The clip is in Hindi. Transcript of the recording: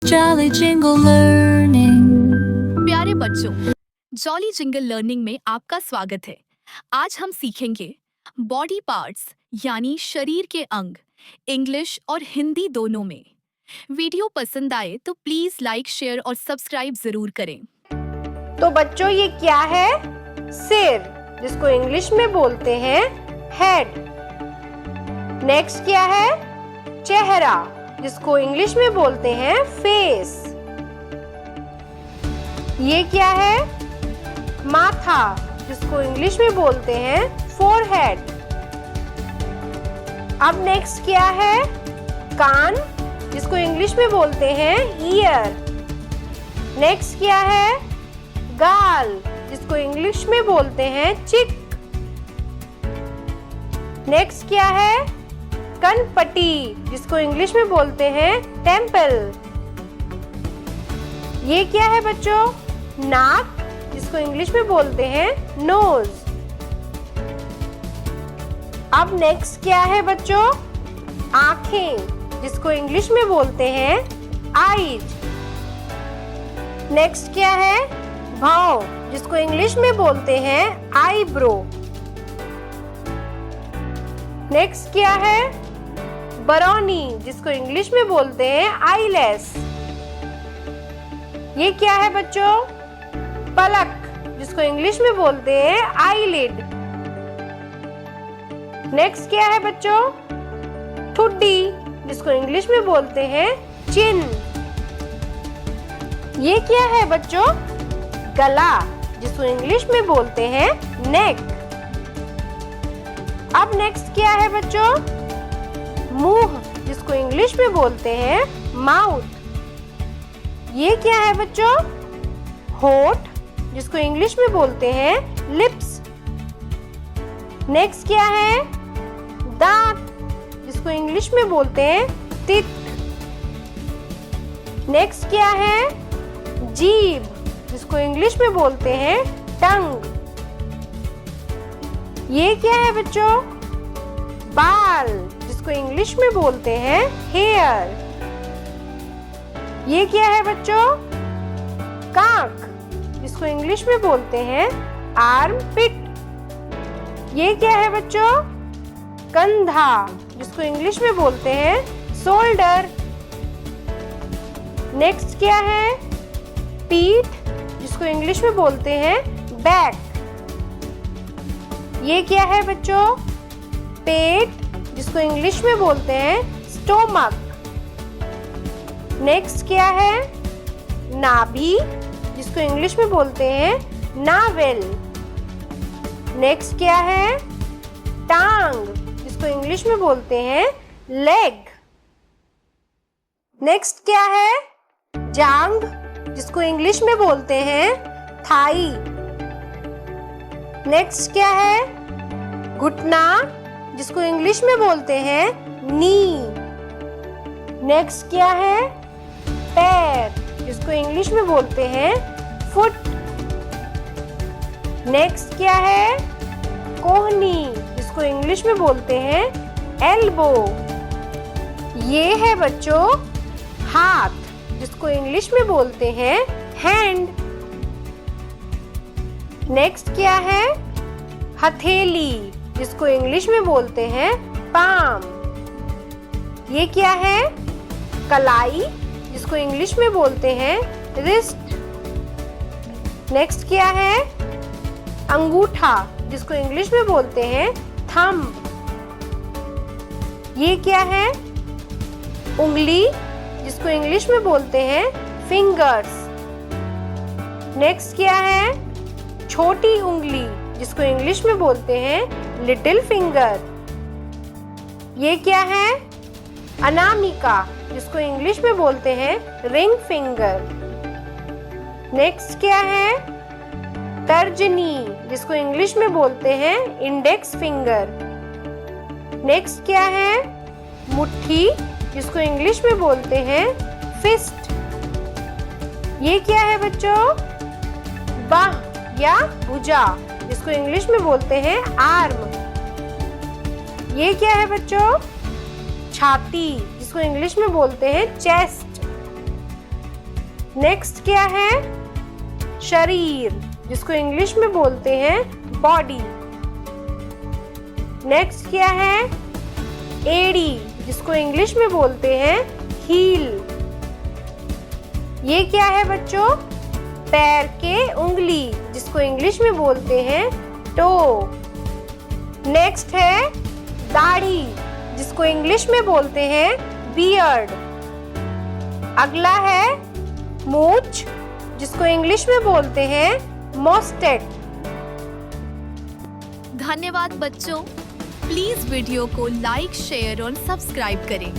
Jolly Jingle Learning। प्यारे बच्चों, जॉली जिंगल लर्निंग में आपका स्वागत है। आज हम सीखेंगे बॉडी पार्ट्स यानी शरीर के अंग, इंग्लिश और हिंदी दोनों में। वीडियो पसंद आए तो प्लीज लाइक, शेयर और सब्सक्राइब जरूर करें। तो बच्चों ये क्या है? सिर, जिसको इंग्लिश में बोलते हैं हेड। नेक्स्ट क्या है? चेहरा, जिसको इंग्लिश में बोलते हैं फेस। ये क्या है? माथा, जिसको इंग्लिश में बोलते हैं फोरहेड। अब नेक्स्ट क्या है? कान, जिसको इंग्लिश में बोलते हैं ईयर। नेक्स्ट क्या है? गाल, जिसको इंग्लिश में बोलते हैं चिक। नेक्स्ट क्या है? कनपट्टी, जिसको इंग्लिश में बोलते हैं टेम्पल। ये क्या है बच्चों? नाक, जिसको इंग्लिश में बोलते हैं नोज। अब नेक्स्ट क्या है बच्चों? आंखें, जिसको इंग्लिश में बोलते हैं आईज। नेक्स्ट क्या है? भौं, जिसको इंग्लिश में बोलते हैं आईब्रो। नेक्स्ट क्या है? बरौनी, जिसको इंग्लिश में बोलते हैं आईलेस। ये क्या है बच्चों? पलक, जिसको इंग्लिश में बोलते हैं आईलिड। नेक्स्ट क्या है बच्चों? ठुड्डी, जिसको इंग्लिश में बोलते हैं चिन। ये क्या है बच्चों? गला, जिसको इंग्लिश में बोलते हैं नेक। अब नेक्स्ट क्या है बच्चों? मुंह, जिसको इंग्लिश में बोलते हैं माउथ। ये क्या है बच्चों? होठ, जिसको इंग्लिश में बोलते हैं लिप्स। नेक्स्ट क्या है? दांत, जिसको इंग्लिश में बोलते हैं टीथ। नेक्स्ट क्या है? जीभ, जिसको इंग्लिश में बोलते हैं टंग। ये क्या है बच्चों? बाल, जिसको इंग्लिश में बोलते हैं हेयर। ये क्या है बच्चों? कांख, जिसको इंग्लिश में बोलते हैं आर्मपिट। ये क्या है बच्चों? कंधा, जिसको इंग्लिश में बोलते हैं शोल्डर। नेक्स्ट क्या है? पीठ, जिसको इंग्लिश में बोलते हैं बैक। ये क्या है बच्चों? पेट, जिसको इंग्लिश में बोलते हैं स्टोमक। नेक्स्ट क्या है? नाभि, जिसको इंग्लिश में बोलते हैं नावेल। नेक्स्ट क्या है? टांग, जिसको इंग्लिश में बोलते हैं लेग। नेक्स्ट क्या है? जांघ, जिसको इंग्लिश में बोलते हैं थाई। नेक्स्ट क्या है? घुटना, जिसको इंग्लिश में बोलते हैं नी। नेक्स्ट क्या है? पैर, जिसको इंग्लिश में बोलते हैं फुट। नेक्स्ट क्या है? कोहनी, जिसको इंग्लिश में बोलते हैं एल्बो। ये है बच्चों हाथ, जिसको इंग्लिश में बोलते हैं हैंड। नेक्स्ट क्या है? हथेली, जिसको इंग्लिश में बोलते हैं पाम। ये क्या है? कलाई, जिसको इंग्लिश में बोलते हैं रिस्ट। नेक्स्ट क्या है? अंगूठा, जिसको इंग्लिश में बोलते हैं थंब। ये क्या है? उंगली, जिसको इंग्लिश में बोलते हैं फिंगर्स। नेक्स्ट क्या है? छोटी उंगली, जिसको इंग्लिश में बोलते हैं लिटिल फिंगर। ये क्या है? अनामिका, जिसको इंग्लिश में बोलते हैं रिंग फिंगर। नेक्स्ट क्या है? तर्जनी, जिसको इंग्लिश में बोलते हैं इंडेक्स फिंगर। नेक्स्ट क्या है? मुट्ठी, जिसको इंग्लिश में बोलते हैं फिस्ट। ये क्या है बच्चों? बाह या भुजा, जिसको इंग्लिश में बोलते हैं आर्म। ये क्या है बच्चों? छाती, जिसको इंग्लिश में बोलते हैं चेस्ट। नेक्स्ट क्या है? शरीर, जिसको इंग्लिश में बोलते हैं बॉडी। नेक्स्ट क्या है? एड़ी, जिसको इंग्लिश में बोलते हैं हील। ये क्या है बच्चों? पैर के उंगली, जिसको इंग्लिश में बोलते हैं टो। नेक्स्ट है दाढ़ी, जिसको इंग्लिश में बोलते हैं बियर्ड। अगला है मूंछ, जिसको इंग्लिश में बोलते हैं मोस्टेट। धन्यवाद बच्चों। प्लीज वीडियो को लाइक, शेयर और सब्सक्राइब करें।